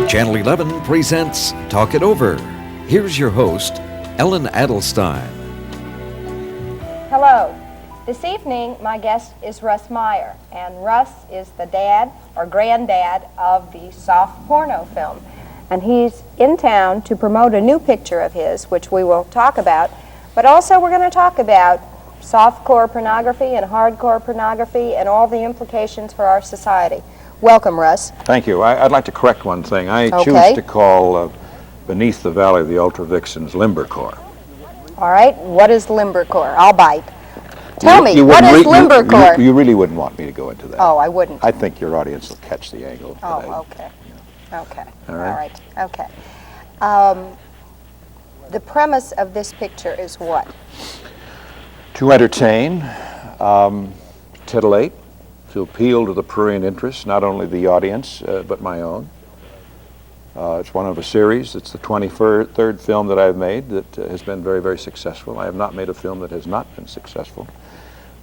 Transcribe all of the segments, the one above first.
Channel 11 presents Talk It Over. Here's your host, Ellen Adelstein. Hello. This evening, my guest is Russ Meyer, and Russ is the dad or granddad of the soft porno film. And he's in town to promote a new picture of his, which we will talk about, but also we're going to talk about softcore pornography and hardcore pornography and all the implications for our society. Welcome, Russ. Thank you. I'd like to correct one thing. I choose to call beneath the valley of the ultra vixens limbercore. All right. What is limbercore? I'll bite. Tell me, what is limbercore? You really wouldn't want me to go into that. Oh, I wouldn't. I think your audience will catch the angle. Oh, okay. Yeah. Okay. All right. Okay. The premise of this picture is what? To entertain, titillate, to appeal to the prurient interest, not only the audience, but my own. It's one of a series. It's the 23rd film that I've made that has been very, very successful. I have not made a film that has not been successful.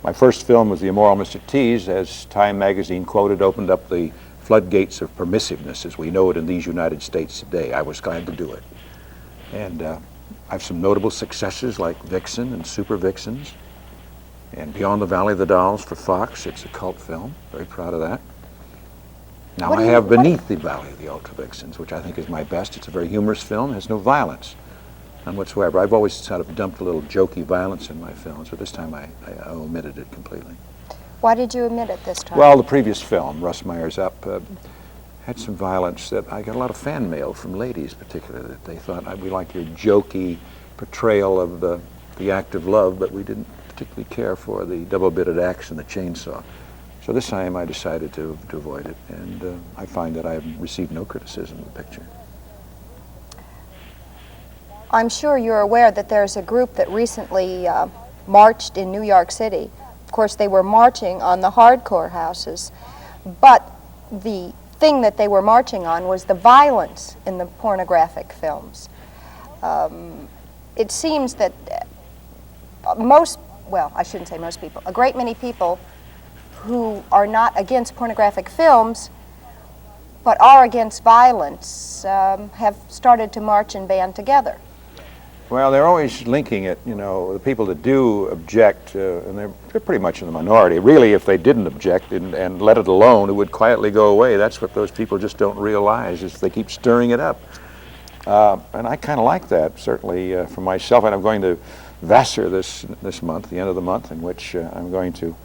My first film was The Immoral Mr. as Time magazine quoted, opened up the floodgates of permissiveness as we know it in these United States today. I was glad to do it. And I have some notable successes like Vixen and Super Vixens. And Beyond the Valley of the Dolls for Fox. It's a cult film. Very proud of that. Now I have Beneath the Valley of the Ultra Vixens, which I think is my best. It's a very humorous film. It has no violence, none whatsoever. I've always sort of dumped a little jokey violence in my films, but this time I omitted it completely. Why did you omit it this time? Well, the previous film, Russ Meyer's Up, had some violence that I got a lot of fan mail from ladies, particularly, that they thought we liked your jokey portrayal of the act of love, but we didn't particularly care for the double-bitted axe and the chainsaw. So this time I decided to avoid it, and I find that I have received no criticism of the picture. I'm sure you're aware that there's a group that recently marched in New York City. Of course, they were marching on the hardcore houses, but the thing that they were marching on was the violence in the pornographic films. It seems that I shouldn't say most people, a great many people who are not against pornographic films but are against violence have started to march and band together. Well, they're always linking it, the people that do object, and they're pretty much in the minority. Really, if they didn't object and let it alone, it would quietly go away. That's what those people just don't realize, is they keep stirring it up. And I kind of like that, certainly for myself. And I'm going to Vassar this month, the end of the month, in which I'm going to,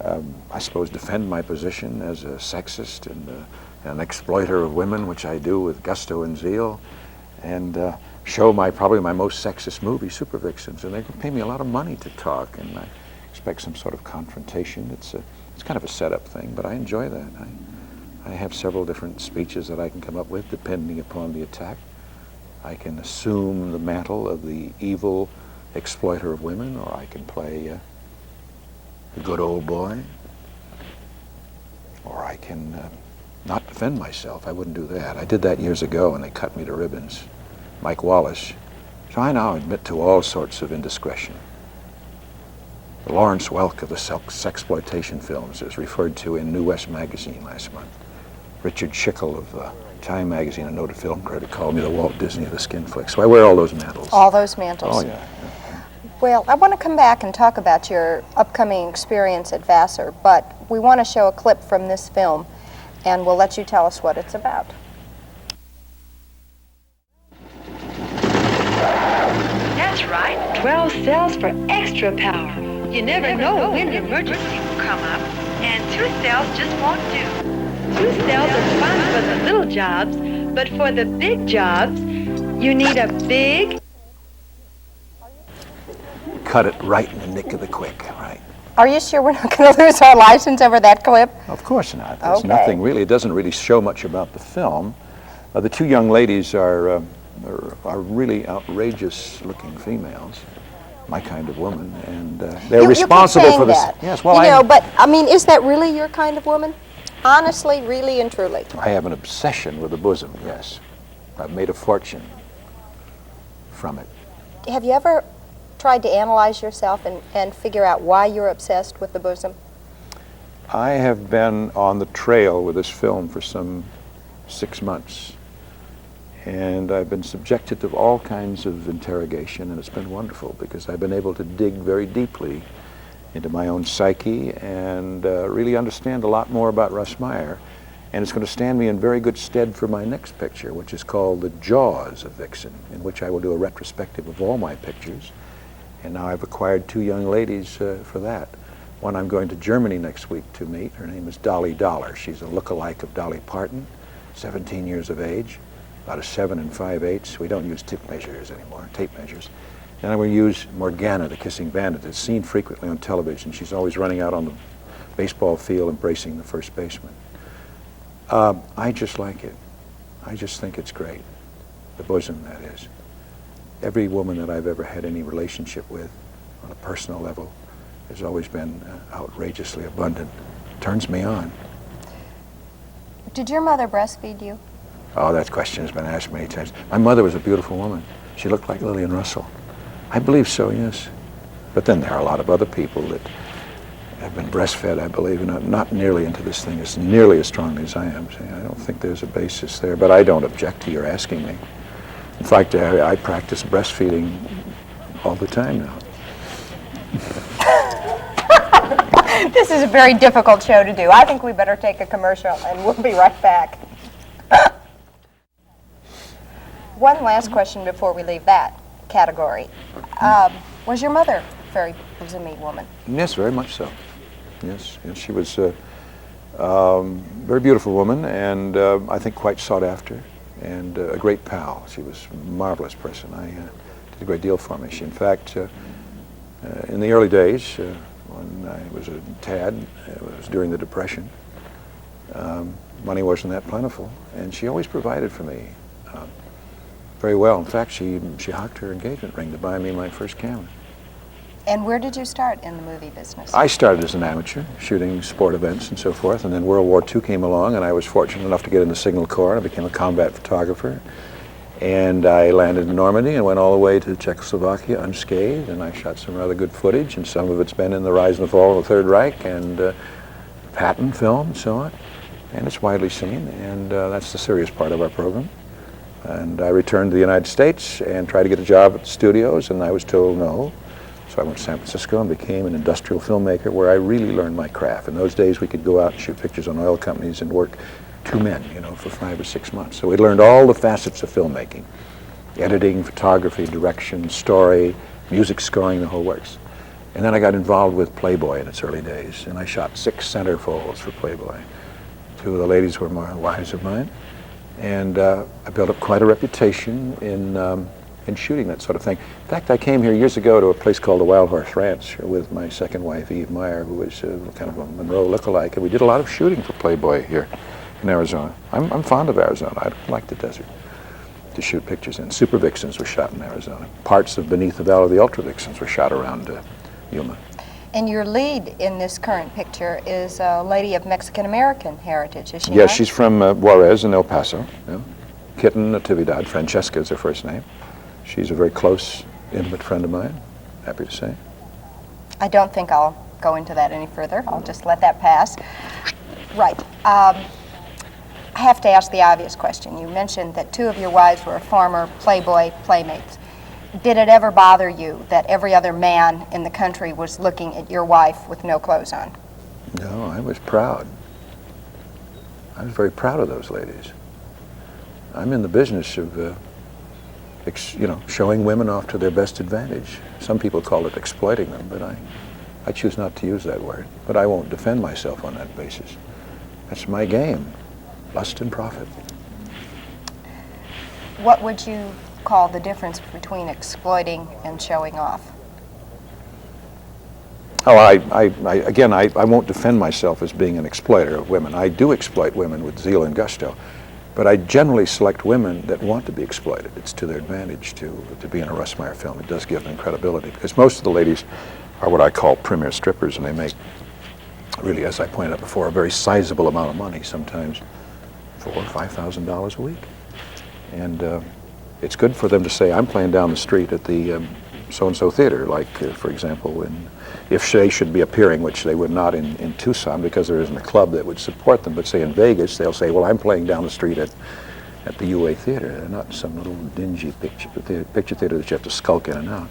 I suppose, defend my position as a sexist and an exploiter of women, which I do with gusto and zeal, and show probably my most sexist movie, Super Vixens. And they pay me a lot of money to talk, and I expect some sort of confrontation. It's kind of a setup thing, but I enjoy that. I have several different speeches that I can come up with depending upon the attack. I can assume the mantle of the evil exploiter of women, or I can play a good old boy, or I can not defend myself. I wouldn't do that. I did that years ago, and they cut me to ribbons. Mike Wallace. So I now admit to all sorts of indiscretion. The Lawrence Welk of the sexploitation films is referred to in New West magazine last month. Richard Schickel of Time magazine, a noted film critic, called me the Walt Disney of the skin flicks. So I wear all those mantles. All those mantles. Oh, yeah. Well, I want to come back and talk about your upcoming experience at Vassar, but we want to show a clip from this film, and we'll let you tell us what it's about. That's right, 12 cells for extra power. You never know when an emergency will come up, and 2 cells just won't do. 2 cells are fine for the little jobs, but for the big jobs, you need a big... Cut it right in the nick of the quick, right? Are you sure we're not going to lose our license over that clip? Of course not. There's nothing really. It doesn't really show much about the film. The 2 young ladies are really outrageous-looking females, my kind of woman, and they're responsible for this. Yes, well, but I mean, is that really your kind of woman? Honestly, really and truly. I have an obsession with the bosom. Yes, I've made a fortune from it. Have you ever tried to analyze yourself and figure out why you're obsessed with the bosom? I have been on the trail with this film for some 6 months. And I've been subjected to all kinds of interrogation, and it's been wonderful because I've been able to dig very deeply into my own psyche and really understand a lot more about Russ Meyer. And it's going to stand me in very good stead for my next picture, which is called The Jaws of Vixen, in which I will do a retrospective of all my pictures. And now I've acquired 2 young ladies for that. One I'm going to Germany next week to meet. Her name is Dolly Dollar. She's a look-alike of Dolly Parton, 17 years of age, about a 7 5/8. We don't use tape measures anymore, tape measures. And I will use Morgana, the kissing bandit, that's seen frequently on television. She's always running out on the baseball field embracing the first baseman. I just like it. I just think it's great. The bosom, that is. Every woman that I've ever had any relationship with on a personal level has always been outrageously abundant. Turns me on. Did your mother breastfeed you? Oh, that question has been asked many times. My mother was a beautiful woman. She looked like Lillian Russell. I believe so, yes. But then there are a lot of other people that have been breastfed, I believe, and not nearly into this thing as nearly as strongly as I am. So I don't think there's a basis there, but I don't object to your asking me. In fact, I practice breastfeeding all the time now. This is a very difficult show to do. I think we better take a commercial, and we'll be right back. One last question before we leave that category. Was your mother very bosomy woman? Yes, very much so. Yes, she was a very beautiful woman, and I think quite sought after, and a great pal. She was a marvelous person. Did a great deal for me. She, in fact, in the early days, when I was a tad, it was during the Depression, money wasn't that plentiful, and she always provided for me very well. In fact, she hocked her engagement ring to buy me my first camera. And where did you start in the movie business? I started as an amateur, shooting sport events and so forth, and then World War II came along, and I was fortunate enough to get in the Signal Corps, and I became a combat photographer. And I landed in Normandy and went all the way to Czechoslovakia unscathed, and I shot some rather good footage, and some of it's been in the Rise and the Fall of the Third Reich and Patton film and so on. And it's widely seen, and that's the serious part of our program. And I returned to the United States and tried to get a job at the studios, and I was told no. So I went to San Francisco and became an industrial filmmaker where I really learned my craft. In those days, we could go out and shoot pictures on oil companies and work 2 men, for 5 or 6 months. So we learned all the facets of filmmaking: editing, photography, direction, story, music scoring, the whole works. And then I got involved with Playboy in its early days, and I shot 6 centerfolds for Playboy. 2 of the ladies were wives of mine. And I built up quite a reputation in shooting that sort of thing. In fact, I came here years ago to a place called the Wild Horse Ranch with my second wife, Eve Meyer, who was kind of a Monroe lookalike, and we did a lot of shooting for Playboy here in Arizona. I'm fond of Arizona. I like the desert to shoot pictures in. Super Vixens were shot in Arizona. Parts of Beneath the Veil of the Ultra Vixens were shot around Yuma. And your lead in this current picture is a lady of Mexican-American heritage, is she Yes, not? she's from Juarez in El Paso. Kitten Natividad, Francesca is her first name. She's a very close, intimate friend of mine, happy to say. I don't think I'll go into that any further. I'll just let that pass. Right. I have to ask the obvious question. You mentioned that 2 of your wives were former Playboy playmates. Did it ever bother you that every other man in the country was looking at your wife with no clothes on? No, I was proud. I was very proud of those ladies. I'm in the business of, showing women off to their best advantage. Some people call it exploiting them, but I choose not to use that word. But I won't defend myself on that basis. That's my game, lust and profit. What would you call the difference between exploiting and showing off? Oh, I won't defend myself as being an exploiter of women. I do exploit women with zeal and gusto, but I generally select women that want to be exploited. It's to their advantage to be in a Russ Meyer film. It does give them credibility, because most of the ladies are what I call premier strippers, and they make, really, as I pointed out before, a very sizable amount of money, sometimes $4,000 or $5,000 a week. And it's good for them to say, I'm playing down the street at the so-and-so theater, like, for example, if they should be appearing, which they would not in Tucson because there isn't a club that would support them, but say in Vegas, they'll say, well, I'm playing down the street at at the UA Theater. They're not some little dingy picture theater that you have to skulk in and out.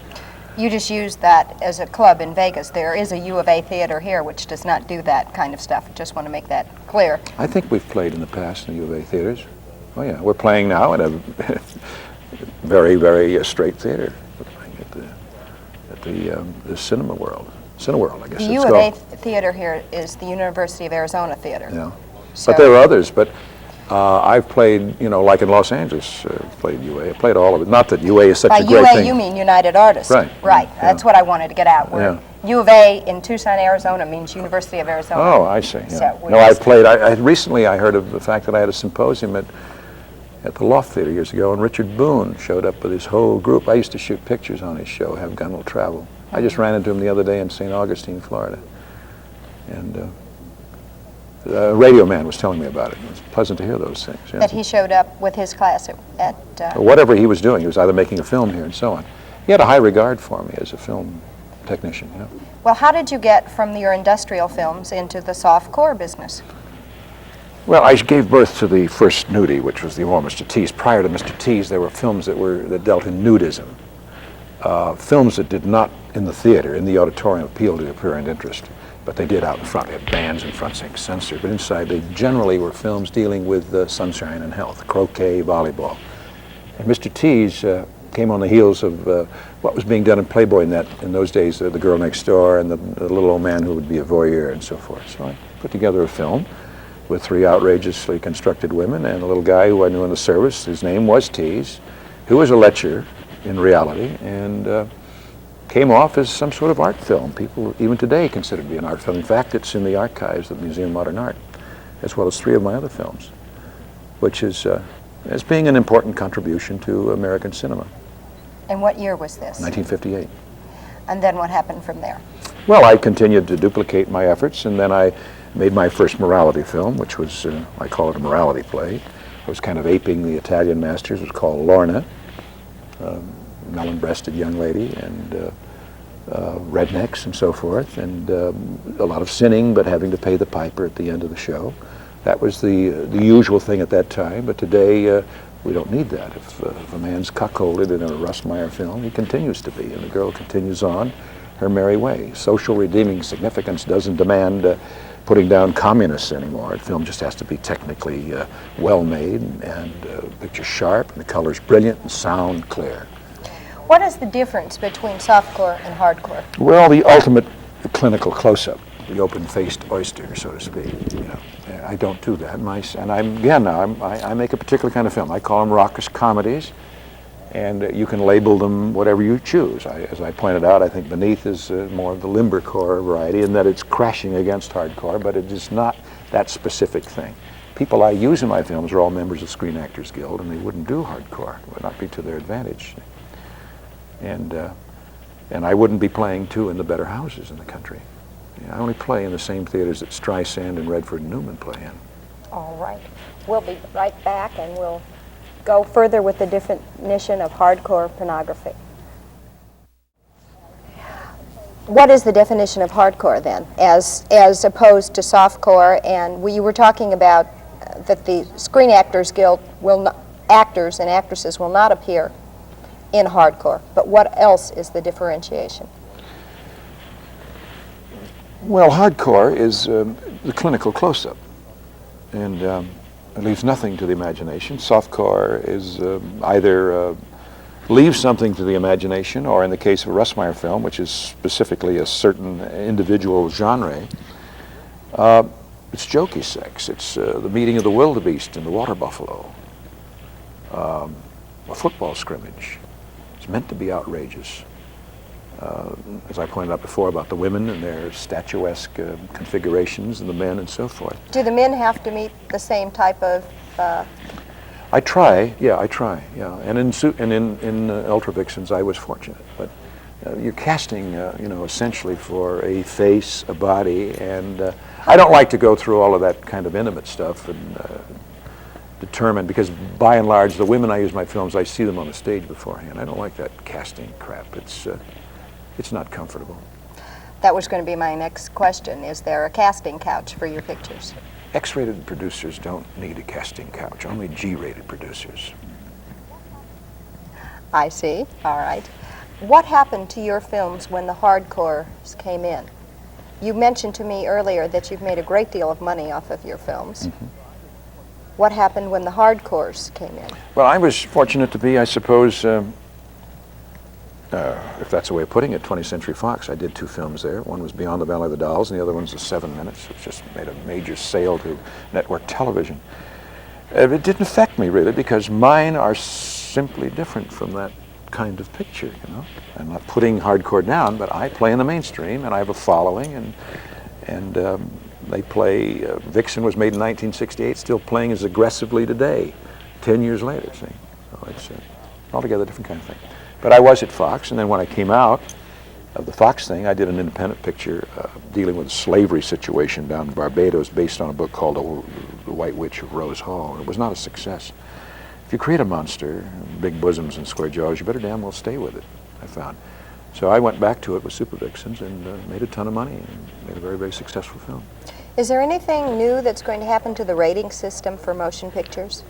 You just used that as a club in Vegas. There is a U of A theater here which does not do that kind of stuff. I just want to make that clear. I think we've played in the past in the U of A theaters. Oh yeah, we're playing now at a very, very straight theater. We're playing at the Cineworld, I guess The it's U of called. A theater here is the University of Arizona Theater. Yeah, So but there are others. But I've played, like in Los Angeles, played UA. I played all of it. Not that UA is such by a great UA thing. you mean United Artists. Right. Right. Yeah. That's what I wanted to get out. Where U of A in Tucson, Arizona means University of Arizona. Oh, I see. Yeah. So No, I played. Recently I heard of the fact that I had a symposium at the Loft Theater years ago, and Richard Boone showed up with his whole group. I used to shoot pictures on his show, Have Gun Will Travel. I just ran into him the other day in St. Augustine, Florida. And the radio man was telling me about it. It was pleasant to hear those things. Yeah. That he showed up with his class at Whatever he was doing, he was either making a film here and so on. He had a high regard for me as a film technician. Well, how did you get from your industrial films into the softcore business? Well, I gave birth to the first nudie, which was the Immoral Mr. Tease. Prior to Mr. Tease, there were films that dealt in nudism. Films that did not, in the theater, in the auditorium, appeal to the apparent interest, but they did out in front. They had bands in front saying censor, but inside they generally were films dealing with sunshine and health, croquet, volleyball. And Mr. Tease came on the heels of what was being done in Playboy Net in those days, The Girl Next Door and the little old man who would be a voyeur and so forth. So I put together a film with 3 outrageously constructed women and a little guy who I knew in the service, whose name was Tease, who was a lecher in reality, and came off as some sort of art film. People even today consider it to be an art film. In fact, it's in the archives of the Museum of Modern Art, as well as 3 of my other films, which is as being an important contribution to American cinema. And what year was this? 1958. And then what happened from there? Well, I continued to duplicate my efforts, and then I made my first morality film, which was, I call it a morality play. I was kind of aping the Italian masters. It was called Lorna, melon-breasted young lady, and rednecks and so forth, and a lot of sinning, but having to pay the piper at the end of the show. That was the usual thing at that time, but today we don't need that. If a man's cuckolded in a Russ Meyer film, he continues to be, and the girl continues on her merry way. Social redeeming significance doesn't demand putting down communists anymore. A film just has to be technically well made, and picture sharp, and the colors brilliant, and sound clear. What is the difference between softcore and hardcore? Well, the ultimate clinical close-up, the open-faced oyster, so to speak. I don't do that. I make a particular kind of film. I call them raucous comedies, and you can label them whatever you choose. As I pointed out, I think Beneath is more of the limbercore variety in that it's crashing against hardcore, but it is not that specific thing. People I use in my films are all members of Screen Actors Guild, and they wouldn't do hardcore. It would not be to their advantage. And I wouldn't be playing, too, in the better houses in the country. I only play in the same theaters that Streisand and Redford and Newman play in. All right. We'll be right back, and we'll go further with the definition of hardcore pornography. What is the definition of hardcore, then, as opposed to softcore? And you were talking about that the Screen Actors Guild actors and actresses will not appear in hardcore, but what else is the differentiation? Well, hardcore is the clinical close-up, and it leaves nothing to the imagination. Softcore is either leaves something to the imagination, or in the case of a Russ Meyer film, which is specifically a certain individual genre, it's jokey sex. It's the meeting of the wildebeest and the water buffalo, a football scrimmage. It's meant to be outrageous. As I pointed out before about the women and their statuesque configurations, and the men and so forth. Do the men have to meet the same type of? I try. And in Ultra Vixens, I was fortunate. But you're casting, essentially for a face, a body, and I don't like to go through all of that kind of intimate stuff and determine, because by and large, the women I use in my films, I see them on the stage beforehand. I don't like that casting crap. It's not comfortable. That was going to be my next question. Is there a casting couch for your pictures? X-rated producers don't need a casting couch, only G-rated producers. I see. All right. What happened to your films when the hardcores came in? You mentioned to me earlier that you've made a great deal of money off of your films. Mm-hmm. What happened when the hardcores came in? Well, I was fortunate to be, I suppose, if that's a way of putting it, 20th Century Fox. I did 2 films there. One was Beyond the Valley of the Dolls, and the other one's 7 Minutes. It just made a major sale to network television. It didn't affect me, really, because mine are simply different from that kind of picture, you know. I'm not putting hardcore down, but I play in the mainstream, and I have a following, and they play. Vixen was made in 1968, still playing as aggressively today, 10 years later, see. So it's altogether different kind of thing. But I was at Fox, and then when I came out of the Fox thing, I did an independent picture dealing with a slavery situation down in Barbados based on a book called The White Witch of Rose Hall. It was not a success. If you create a monster, big bosoms and square jaws, you better damn well stay with it, I found. So I went back to it with Super Vixens and made a ton of money and made a very, very successful film. Is there anything new that's going to happen to the rating system for motion pictures?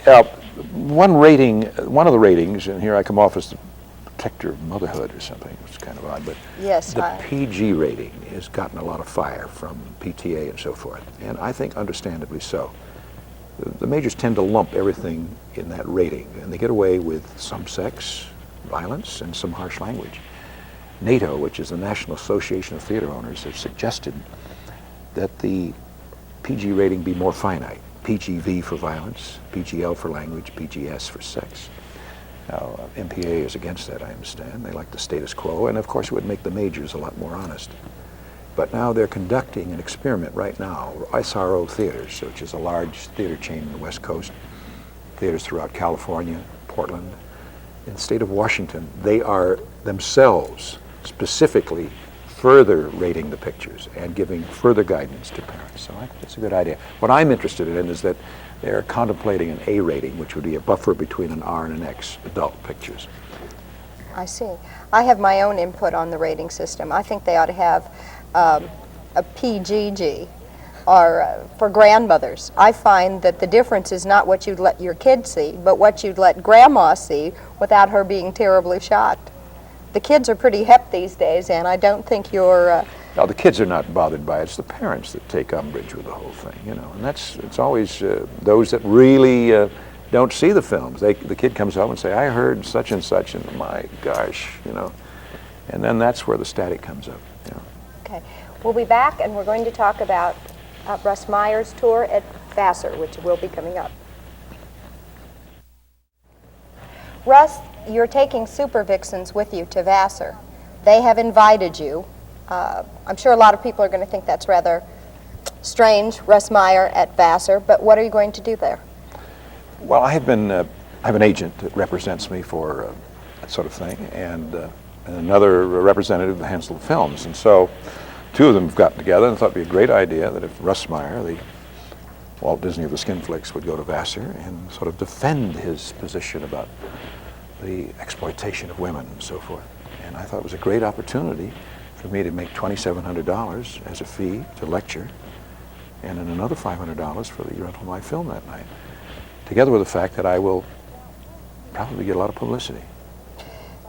One of the ratings, and here I come off as the protector of motherhood or something, which is kind of odd, but yes, the PG rating has gotten a lot of fire from PTA and so forth, and I think understandably so. The majors tend to lump everything in that rating, and they get away with some sex, violence, and some harsh language. NATO, which is the National Association of Theater Owners, have suggested that the PG rating be more finite. PGV for violence, PGL for language, PGS for sex. Now, MPA is against that, I understand. They like the status quo, and of course it would make the majors a lot more honest. But now they're conducting an experiment right now. SRO Theaters, which is a large theater chain in the West Coast, theaters throughout California, Portland, in the state of Washington, they are themselves specifically further rating the pictures and giving further guidance to parents. So I think that's a good idea. What I'm interested in is that they're contemplating an A rating, which would be a buffer between an R and an X, adult pictures. I see. I have my own input on the rating system. I think they ought to have a PGG, or for grandmothers. I find that the difference is not what you'd let your kid see, but what you'd let grandma see without her being terribly shocked. The kids are pretty hep these days, and I don't think you're... Now, the kids are not bothered by it. It's the parents that take umbrage with the whole thing, you know. And it's always those that really don't see the films. The kid comes home and say, I heard such and such, and my gosh, you know. And then that's where the static comes up, you know. Okay. We'll be back, and we're going to talk about Russ Meyer's tour at Vassar, which will be coming up. Russ, you're taking Super Vixens with you to Vassar. They have invited you. I'm sure a lot of people are going to think that's rather strange, Russ Meyer at Vassar, but what are you going to do there? Well, I have an agent that represents me for that sort of thing, and another representative that handles the films. And so 2 of them have gotten together and thought it would be a great idea that if Russ Meyer, the Walt Disney of the skin flicks, would go to Vassar and sort of defend his position about the exploitation of women and so forth. And I thought it was a great opportunity for me to make $2,700 as a fee to lecture, and then another $500 for the rental of my film that night, together with the fact that I will probably get a lot of publicity.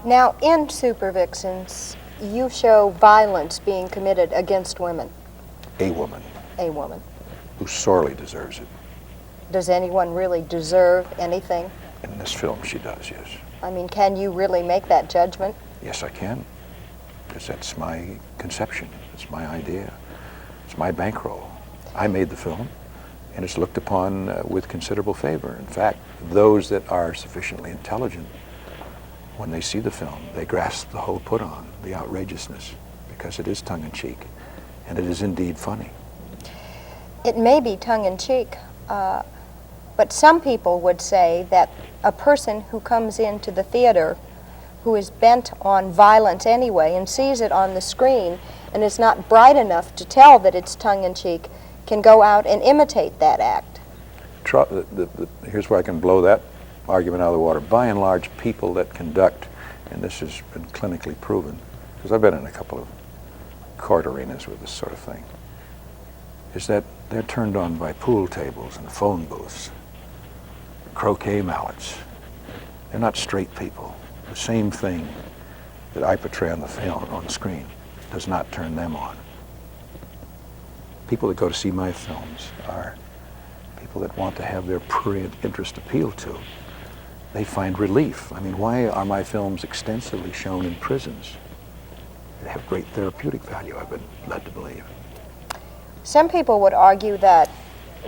Now, in Super Vixens, you show violence being committed against women. A woman. A woman. Who sorely deserves it. Does anyone really deserve anything? In this film, she does, yes. I mean, can you really make that judgment? Yes, I can, because that's my conception. It's my idea. It's my bankroll. I made the film, and it's looked upon with considerable favor. In fact, those that are sufficiently intelligent, when they see the film, they grasp the whole put-on, the outrageousness, because it is tongue-in-cheek, and it is indeed funny. It may be tongue-in-cheek, but some people would say that a person who comes into the theater who is bent on violence anyway and sees it on the screen and is not bright enough to tell that it's tongue-in-cheek can go out and imitate that act. Here's where I can blow that argument out of the water. By and large, people that conduct, and this has been clinically proven, because I've been in a couple of court arenas with this sort of thing, is that They're turned on by pool tables and phone booths, croquet mallets. They're not straight people. The same thing that I portray on the film, on the screen, does not turn them on. People that go to see my films are people that want to have their prurient interest appealed to. They find relief. I mean, why are my films extensively shown in prisons? They have great therapeutic value, I've been led to believe. Some people would argue that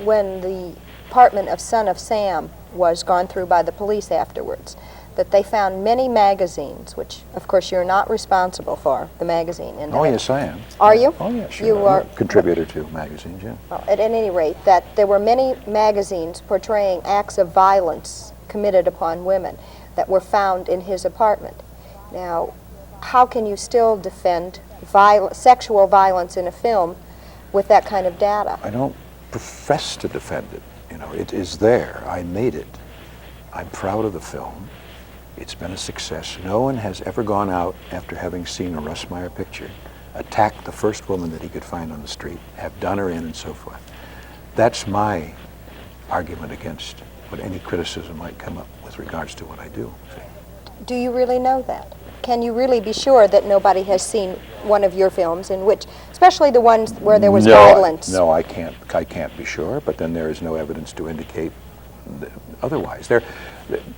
when the apartment of Son of Sam was gone through by the police afterwards, that they found many magazines, which, of course, you're not responsible for, the magazine. Oh, yes, I am. Are you? Oh, yes, sure. You I'm are a contributor to magazines, yeah. Well, at any rate, that there were many magazines portraying acts of violence committed upon women that were found in his apartment. Now, how can you still defend sexual violence in a film with that kind of data? I don't profess to defend it. You know, it is there. I made it. I'm proud of the film. It's been a success. No one has ever gone out after having seen a Russ Meyer picture, attacked the first woman that he could find on the street, have done her in and so forth. That's my argument against what any criticism might come up with regards to what I do. Do you really know that? Can you really be sure that nobody has seen one of your films in which, especially the ones where there was violence? No, I can't be sure, but then there is no evidence to indicate otherwise. There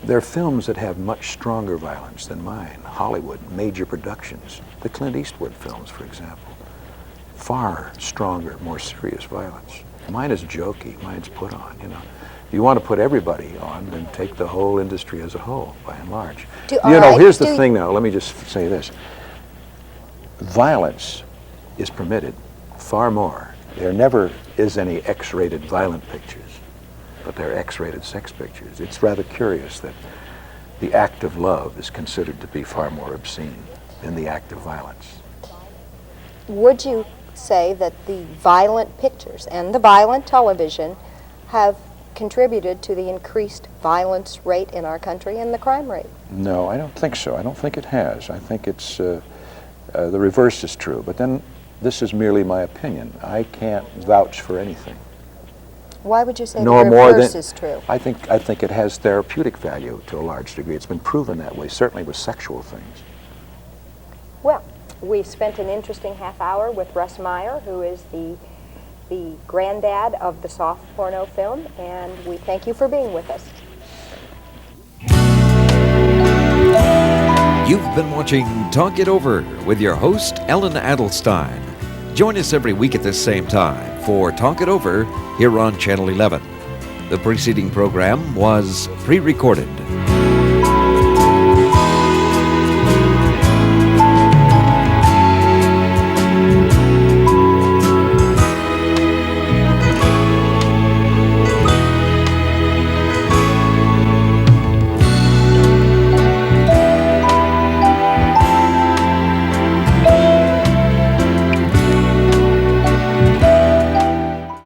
are films that have much stronger violence than mine. Hollywood, major productions. The Clint Eastwood films, for example. Far stronger, more serious violence. Mine is jokey, mine's put on, you know. If you want to put everybody on, then take the whole industry as a whole, by and large. Here's the thing now, let me just say this. Violence is permitted far more. There never is any X-rated violent pictures, but they're X-rated sex pictures. It's rather curious that the act of love is considered to be far more obscene than the act of violence. Would you say that the violent pictures and the violent television have contributed to the increased violence rate in our country and the crime rate? No, I don't think so. I don't think it has. I think it's the reverse is true. But then this is merely my opinion. I can't vouch for anything. Why would you say No the more reverse than, is true? I think it has therapeutic value to a large degree. It's been proven that way, certainly with sexual things. Well, we spent an interesting half hour with Russ Meyer, who is the granddad of the soft porno film, and we thank you for being with us. You've been watching Talk It Over with your host, Ellen Adelstein. Join us every week at this same time for Talk It Over here on Channel 11. The preceding program was pre-recorded.